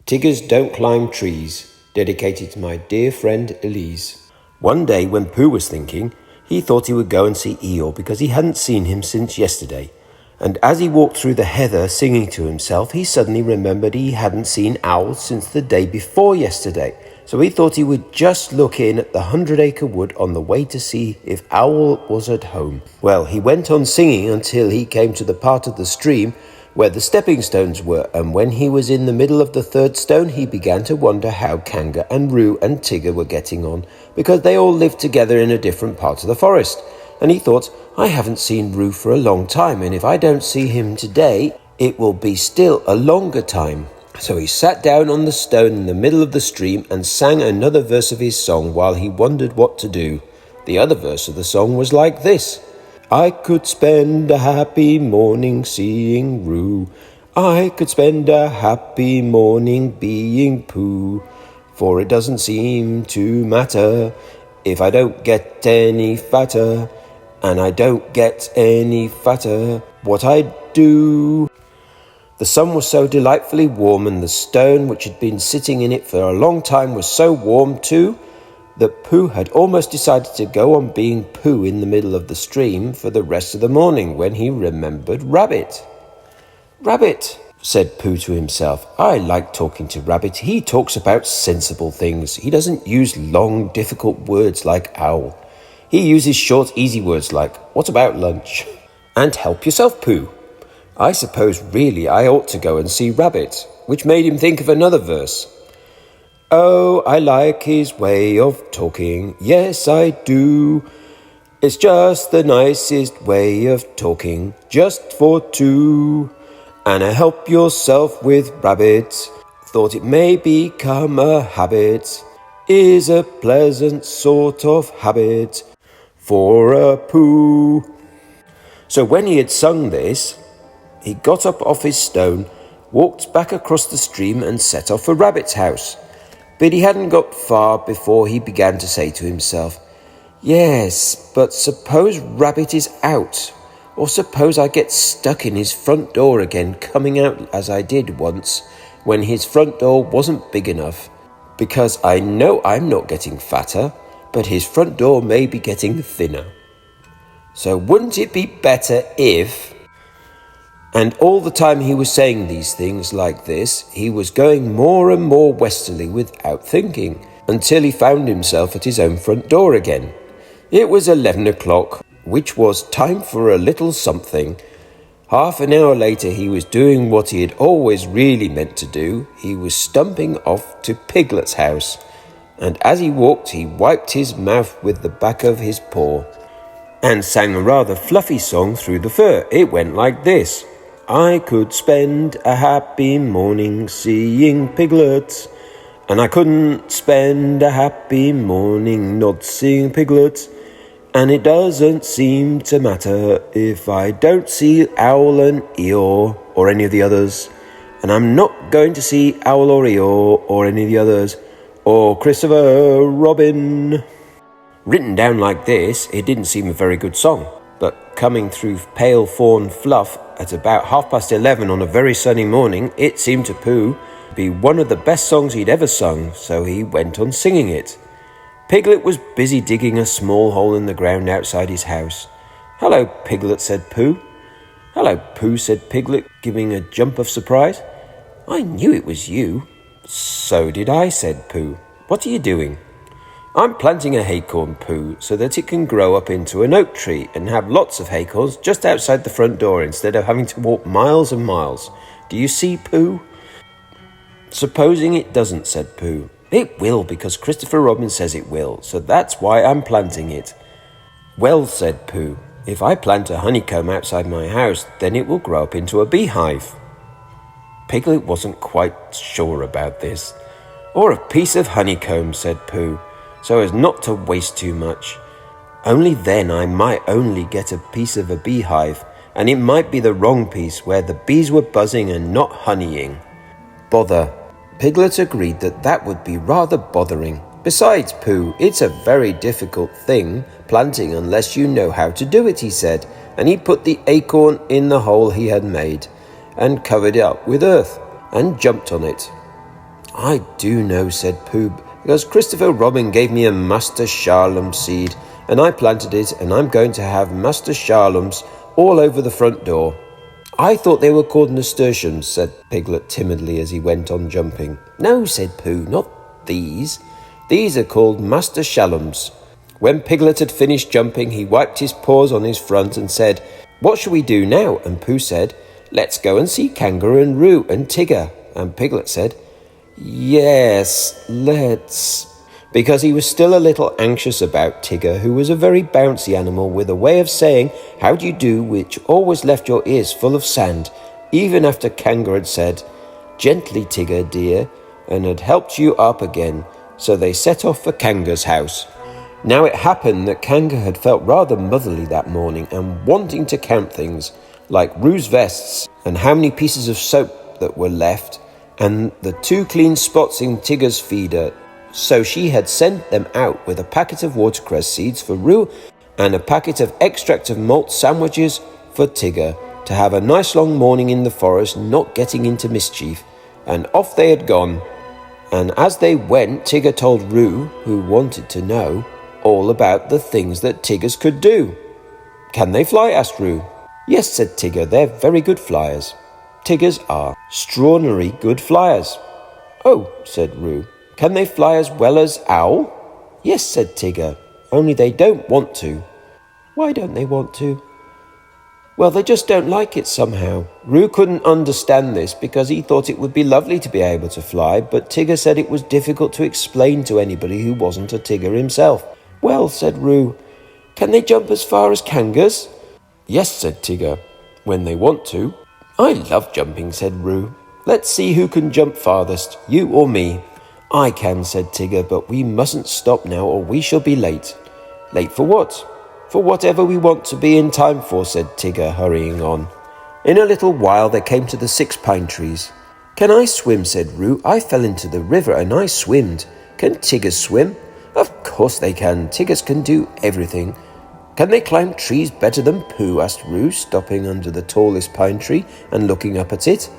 Tiggers don't climb trees, dedicated to my dear friend Elise. One day when Pooh was thinking, he thought he would go and see Eeyore because he hadn't seen him since yesterday. And as he walked through the heather singing to himself, he suddenly remembered he hadn't seen Owl since the day before yesterday. So he thought he would just look in at the 100-acre wood on the way to see if Owl was at home. Well, he went on singing until he came to the part of the stream where the stepping stones were, and when he was in the middle of the third stone, he began to wonder how Kanga and Roo and Tigger were getting on, because they all lived together in a different part of the forest. And he thought, I haven't seen Roo for a long time, and if I don't see him today, it will be still a longer time. So he sat down on the stone in the middle of the stream and sang another verse of his song while he wondered what to do. The other verse of the song was like this. I could spend a happy morning seeing Roo. I could spend a happy morning being Pooh. For it doesn't seem to matter if I don't get any fatter. And I don't get any fatter what I do. The sun was so delightfully warm, and the stone which had been sitting in it for a long time was so warm too, that Pooh had almost decided to go on being Pooh in the middle of the stream for the rest of the morning when he remembered Rabbit. Rabbit, said Pooh to himself. I like talking to Rabbit. He talks about sensible things. He doesn't use long, difficult words like Owl. He uses short, easy words like, what about lunch? And help yourself, Pooh. I suppose really I ought to go and see Rabbit, which made him think of another verse. Oh, I like his way of talking, yes I do. It's just the nicest way of talking, just for two. And help yourself with Rabbit, thought it may become a habit, is a pleasant sort of habit for a Pooh. So when he had sung this, he got up off his stone, walked back across the stream and set off for Rabbit's house. But he hadn't got far before he began to say to himself, yes, but suppose Rabbit is out, or suppose I get stuck in his front door again, coming out as I did once, when his front door wasn't big enough, because I know I'm not getting fatter, but his front door may be getting thinner. So wouldn't it be better if... And all the time he was saying these things like this, he was going more and more westerly without thinking, until he found himself at his own front door again. It was 11 o'clock, which was time for a little something. Half an hour later he was doing what he had always really meant to do. He was stumping off to Piglet's house, and as he walked he wiped his mouth with the back of his paw, and sang a rather fluffy song through the fur. It went like this. I could spend a happy morning seeing piglets, and I couldn't spend a happy morning not seeing piglets, and it doesn't seem to matter if I don't see Owl and Eeyore or any of the others, and I'm not going to see Owl or Eeyore or any of the others, or Christopher Robin. Written down like this, it didn't seem a very good song, but coming through pale fawn fluff at about 11:30 on a very sunny morning, it seemed to Pooh to be one of the best songs he'd ever sung, so he went on singing it. Piglet was busy digging a small hole in the ground outside his house. Hello, Piglet, said Pooh. Hello, Pooh, said Piglet, giving a jump of surprise. I knew it was you. So did I, said Pooh. What are you doing? I'm planting a acorn, Pooh, so that it can grow up into an oak tree and have lots of acorns just outside the front door instead of having to walk miles and miles. Do you see, Pooh? Supposing it doesn't, said Pooh. It will, because Christopher Robin says it will, so that's why I'm planting it. Well, said Pooh, if I plant a honeycomb outside my house, then it will grow up into a beehive. Piglet wasn't quite sure about this. Or a piece of honeycomb, said Pooh, so as not to waste too much. Only then I might only get a piece of a beehive, and it might be the wrong piece where the bees were buzzing and not honeying. Bother. Piglet agreed that would be rather bothering. Besides, Pooh, it's a very difficult thing, planting, unless you know how to do it, he said, and he put the acorn in the hole he had made, and covered it up with earth, and jumped on it. I do know, said Pooh, because Christopher Robin gave me a nasturtium seed, and I planted it, and I'm going to have nasturtiums all over the front door. I thought they were called nasturtiums, said Piglet timidly as he went on jumping. No, said Pooh, not these. These are called nasturtiums. When Piglet had finished jumping, he wiped his paws on his front and said, What shall we do now? And Pooh said, Let's go and see Kangaroo and Roo and Tigger. And Piglet said, Yes, let's. Because he was still a little anxious about Tigger, who was a very bouncy animal with a way of saying, How do you do, which always left your ears full of sand, even after Kangaroo had said, Gently, Tigger, dear, and had helped you up again. So they set off for Kangaroo's house. Now it happened that Kangaroo had felt rather motherly that morning and wanting to count things, like Roo's vests and how many pieces of soap that were left, and the 2 clean spots in Tigger's feeder. So she had sent them out with a packet of watercress seeds for Roo and a packet of extract of malt sandwiches for Tigger, to have a nice long morning in the forest, not getting into mischief. And off they had gone. And as they went, Tigger told Roo, who wanted to know, all about the things that Tiggers could do. Can they fly? Asked Roo. Yes, said Tigger, they're very good flyers. Tiggers are extraordinary good flyers. Oh, said Roo, can they fly as well as Owl? Yes, said Tigger, only they don't want to. Why don't they want to? Well, they just don't like it somehow. Roo couldn't understand this because he thought it would be lovely to be able to fly, but Tigger said it was difficult to explain to anybody who wasn't a Tigger himself. Well, said Roo, can they jump as far as kangaroos? Yes, said Tigger, when they want to. I love jumping, said Roo. Let's see who can jump farthest, you or me. I can, said Tigger, but we mustn't stop now or we shall be late. Late for what? For whatever we want to be in time for, said Tigger, hurrying on. In a little while they came to the 6 pine trees. Can I swim, said Roo. I fell into the river and I swimmed. Can Tiggers swim? Of course they can. Tiggers can do everything. Can they climb trees better than Pooh? Asked Roo, stopping under the tallest pine tree and looking up at it.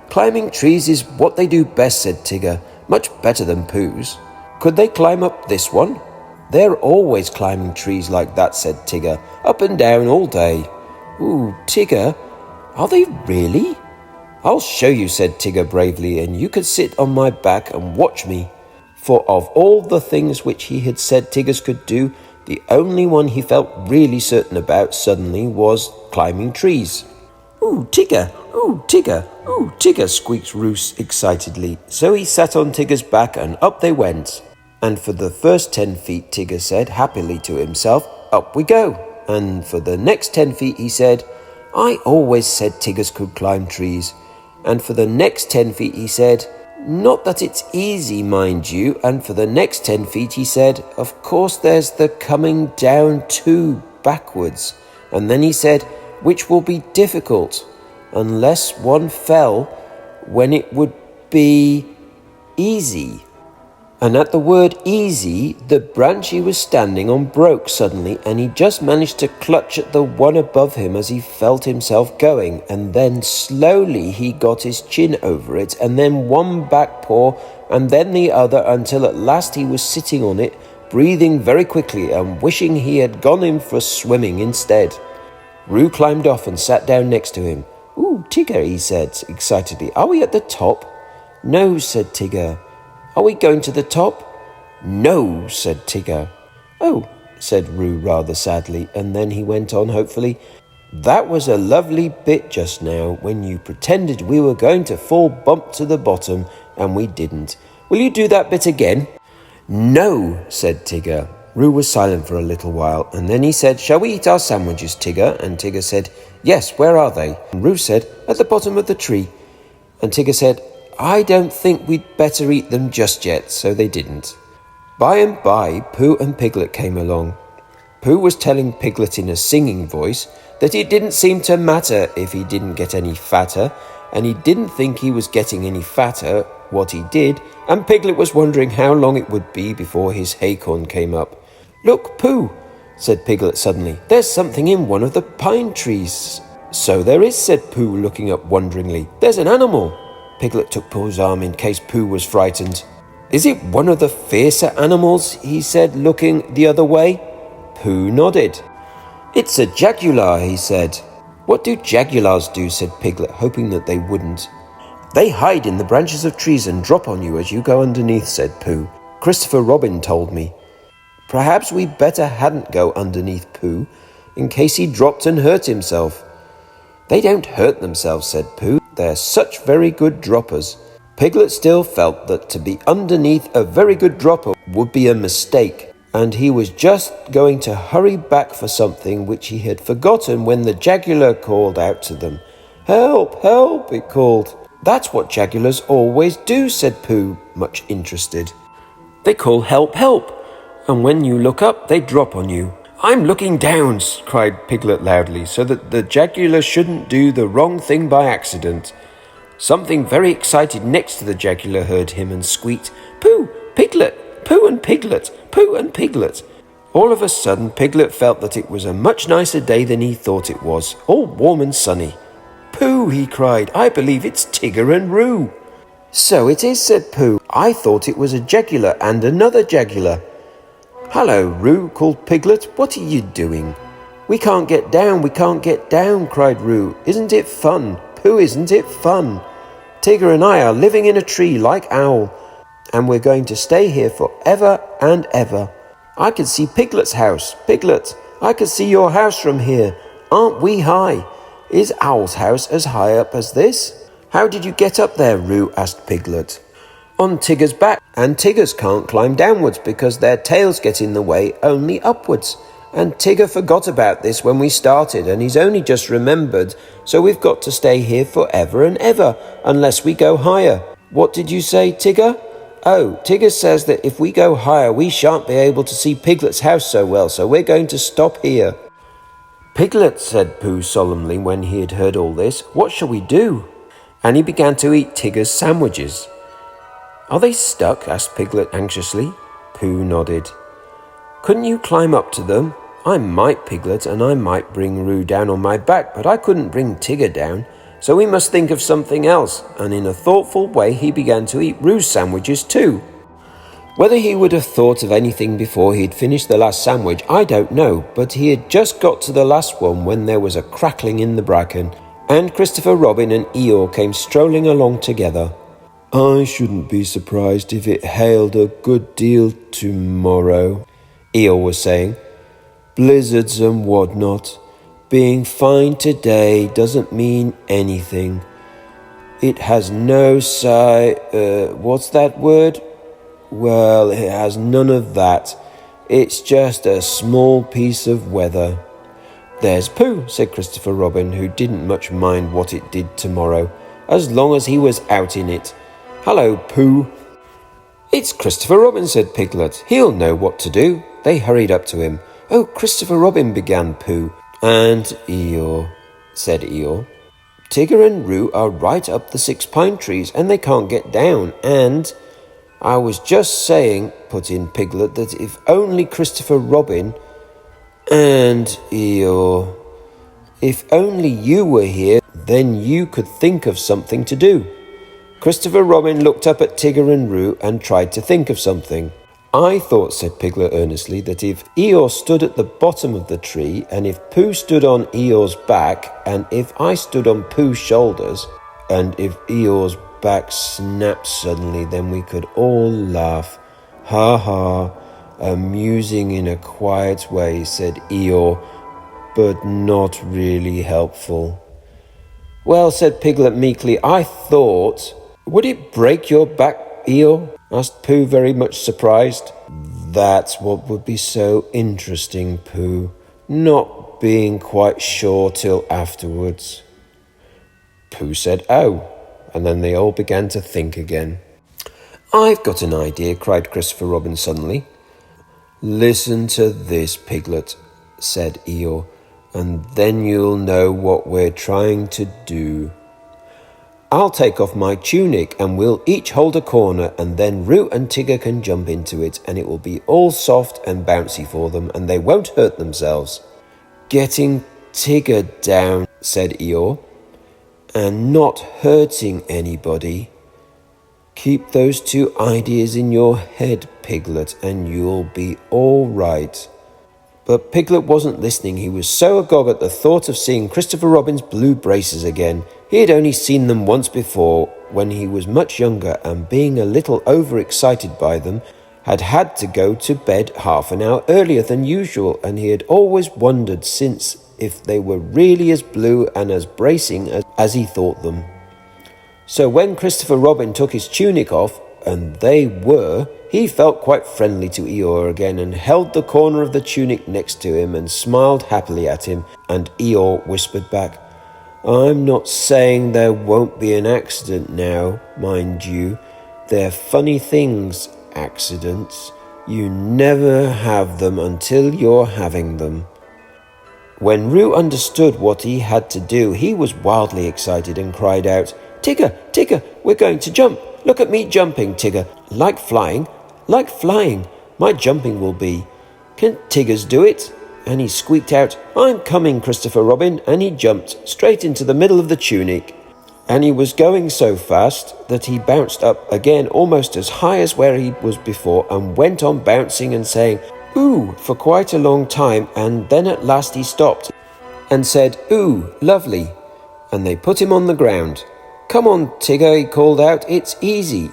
Climbing trees is what they do best, said Tigger, much better than Pooh's. Could they climb up this one? They're always climbing trees like that, said Tigger, up and down all day. Ooh, Tigger, are they really? I'll show you, said Tigger bravely, and you could sit on my back and watch me. For of all the things which he had said Tiggers could do, the only one he felt really certain about suddenly was climbing trees. Ooh, Tigger, ooh, Tigger, ooh, Tigger, squeaked Roos excitedly. So he sat on Tigger's back and up they went. And for the first 10 feet, Tigger said happily to himself, up we go. And for the next 10 feet, he said, I always said Tiggers could climb trees. And for the next 10 feet, he said, not that it's easy, mind you. And for the next 10 feet, he said, of course there's the coming down too, backwards. And then he said, which will be difficult, unless one fell, when it would be easy. And at the word easy, the branch he was standing on broke suddenly, and he just managed to clutch at the one above him as he felt himself going, and then slowly he got his chin over it, and then one back paw, and then the other, until at last he was sitting on it, breathing very quickly and wishing he had gone in for swimming instead. Roo climbed off and sat down next to him. Ooh, Tigger, he said excitedly, are we at the top? No, said Tigger. Are we going to the top? No, said Tigger. Oh, said Roo rather sadly, and then he went on hopefully. That was a lovely bit just now when you pretended we were going to fall bump to the bottom and we didn't. Will you do that bit again? No, said Tigger. Roo was silent for a little while, and then he said, shall we eat our sandwiches, Tigger? And Tigger said, yes, where are they? And Roo said, at the bottom of the tree. And Tigger said, I don't think we'd better eat them just yet, so they didn't. By and by, Pooh and Piglet came along. Pooh was telling Piglet in a singing voice that it didn't seem to matter if he didn't get any fatter, and he didn't think he was getting any fatter what he did, and Piglet was wondering how long it would be before his haycorn came up. Look, Pooh, said Piglet suddenly, there's something in one of the pine trees. So there is, said Pooh, looking up wonderingly. There's an animal. Piglet took Pooh's arm in case Pooh was frightened. Is it one of the fiercer animals? He said, looking the other way. Pooh nodded. It's a jaguar, he said. What do jaguars do? Said Piglet, hoping that they wouldn't. They hide in the branches of trees and drop on you as you go underneath, said Pooh. Christopher Robin told me. Perhaps we better hadn't go underneath Pooh, in case he dropped and hurt himself. They don't hurt themselves, said Pooh. They're such very good droppers. Piglet still felt that to be underneath a very good dropper would be a mistake, and he was just going to hurry back for something which he had forgotten when the jaguar called out to them. Help, help, it called. That's what jaguars always do, said Pooh, much interested. They call help, help, and when you look up, they drop on you. I'm looking down, cried Piglet loudly, so that the jaguar shouldn't do the wrong thing by accident. Something very excited next to the jaguar heard him and squeaked, Pooh, Piglet, Pooh and Piglet, Pooh and Piglet. All of a sudden, Piglet felt that it was a much nicer day than he thought it was, all warm and sunny. Pooh, he cried, I believe it's Tigger and Roo. So it is, said Pooh. I thought it was a jaguar and another jaguar. Hello, Roo, called Piglet. What are you doing? We can't get down, cried Roo. Isn't it fun? Pooh, isn't it fun? Tigger and I are living in a tree like Owl, and we're going to stay here forever and ever. I can see Piglet's house. Piglet, I can see your house from here. Aren't we high? Is Owl's house as high up as this? How did you get up there, Roo? Asked Piglet. On Tigger's back, and Tiggers can't climb downwards because their tails get in the way, only upwards. And Tigger forgot about this when we started, and he's only just remembered, so we've got to stay here forever and ever, unless we go higher. What did you say, Tigger? Oh, Tigger says that if we go higher, we shan't be able to see Piglet's house so well, so we're going to stop here. Piglet, said Pooh solemnly when he had heard all this, what shall we do? And he began to eat Tigger's sandwiches. Are they stuck? Asked Piglet anxiously. Pooh nodded. Couldn't you climb up to them? I might, Piglet, and I might bring Roo down on my back, but I couldn't bring Tigger down, so we must think of something else, and in a thoughtful way he began to eat Roo's sandwiches too. Whether he would have thought of anything before he'd finished the last sandwich, I don't know, but he had just got to the last one when there was a crackling in the bracken, and Christopher Robin and Eeyore came strolling along together. I shouldn't be surprised if it hailed a good deal tomorrow, Eeyore was saying. Blizzards and whatnot. Being fine today doesn't mean anything. It has no what's that word? Well, it has none of that. It's just a small piece of weather. There's Pooh, said Christopher Robin, who didn't much mind what it did tomorrow, as long as he was out in it. Hello, Pooh. It's Christopher Robin, said Piglet. He'll know what to do. They hurried up to him. Oh, Christopher Robin, began Pooh. And Eeyore, said Eeyore. Tigger and Roo are right up the 6 pine trees, and they can't get down, and... I was just saying, put in Piglet, that if only Christopher Robin and Eeyore, if only you were here, then you could think of something to do. Christopher Robin looked up at Tigger and Roo and tried to think of something. I thought, said Piglet earnestly, that if Eeyore stood at the bottom of the tree, and if Pooh stood on Eeyore's back, and if I stood on Pooh's shoulders, and if Eeyore's back snapped suddenly, then we could all laugh. Ha ha, amusing in a quiet way, said Eeyore, but not really helpful. Well, said Piglet meekly, I thought... Would it break your back, Eeyore? Asked Pooh, very much surprised. That's what would be so interesting, Pooh, not being quite sure till afterwards. Pooh said, oh, and then they all began to think again. I've got an idea, cried Christopher Robin suddenly. Listen to this, Piglet, said Eeyore, and then you'll know what we're trying to do. I'll take off my tunic and we'll each hold a corner, and then Roo and Tigger can jump into it, and it will be all soft and bouncy for them, and they won't hurt themselves. Getting Tigger down, said Eeyore. and not hurting anybody. Keep those two ideas in your head, Piglet, and you'll be all right." But Piglet wasn't listening. He was so agog at the thought of seeing Christopher Robin's blue braces again. He had only seen them once before, when he was much younger, and being a little overexcited by them, had to go to bed half an hour earlier than usual, and he had always wondered since if they were really as blue and as bracing as he thought them. So when Christopher Robin took his tunic off, and they were, he felt quite friendly to Eeyore again and held the corner of the tunic next to him and smiled happily at him, and Eeyore whispered back, "I'm not saying there won't be an accident now, mind you. They're funny things, accidents. You never have them until you're having them." When Roo understood what he had to do, he was wildly excited and cried out, "Tigger, Tigger, we're going to jump. Look at me jumping, Tigger. Like flying, like flying. My jumping will be. Can Tiggers do it?" And he squeaked out, "I'm coming, Christopher Robin," and he jumped straight into the middle of the tunic. And he was going so fast that he bounced up again almost as high as where he was before, and went on bouncing and saying, "Ooh," for quite a long time, and then at last he stopped and said, "Ooh, lovely," and they put him on the ground. "Come on, Tigger," he called out, "it's easy."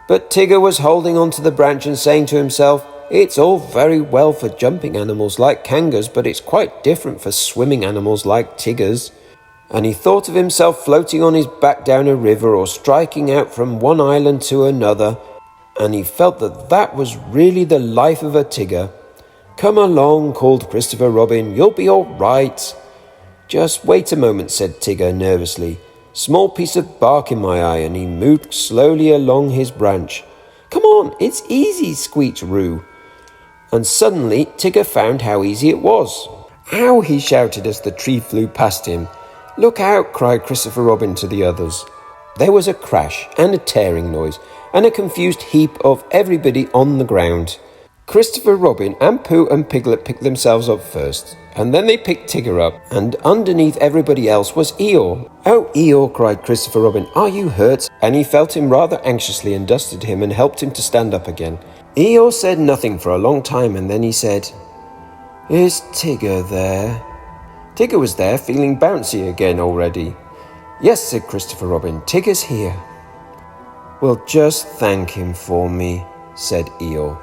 But Tigger was holding onto the branch and saying to himself, "It's all very well for jumping animals like kangaroos, but it's quite different for swimming animals like Tiggers." And he thought of himself floating on his back down a river or striking out from one island to another, and he felt that that was really the life of a Tigger. "Come along," called Christopher Robin, "you'll be all right." "Just wait a moment," said Tigger nervously. "Small piece of bark in my eye," and he moved slowly along his branch. "Come on, it's easy," squeaked Roo. And suddenly Tigger found how easy it was. "Ow!" he shouted as the tree flew past him. "Look out!" cried Christopher Robin to the others. There was a crash and a tearing noise and a confused heap of everybody on the ground. Christopher Robin and Pooh and Piglet picked themselves up first, and then they picked Tigger up, and underneath everybody else was Eeyore. "Oh, Eeyore," cried Christopher Robin, "are you hurt?" And he felt him rather anxiously and dusted him and helped him to stand up again. Eeyore said nothing for a long time, and then he said, "Is Tigger there?" Tigger was there, feeling bouncy again already. "Yes," said Christopher Robin, "Tigger's here." "Well, just thank him for me," said Eeyore.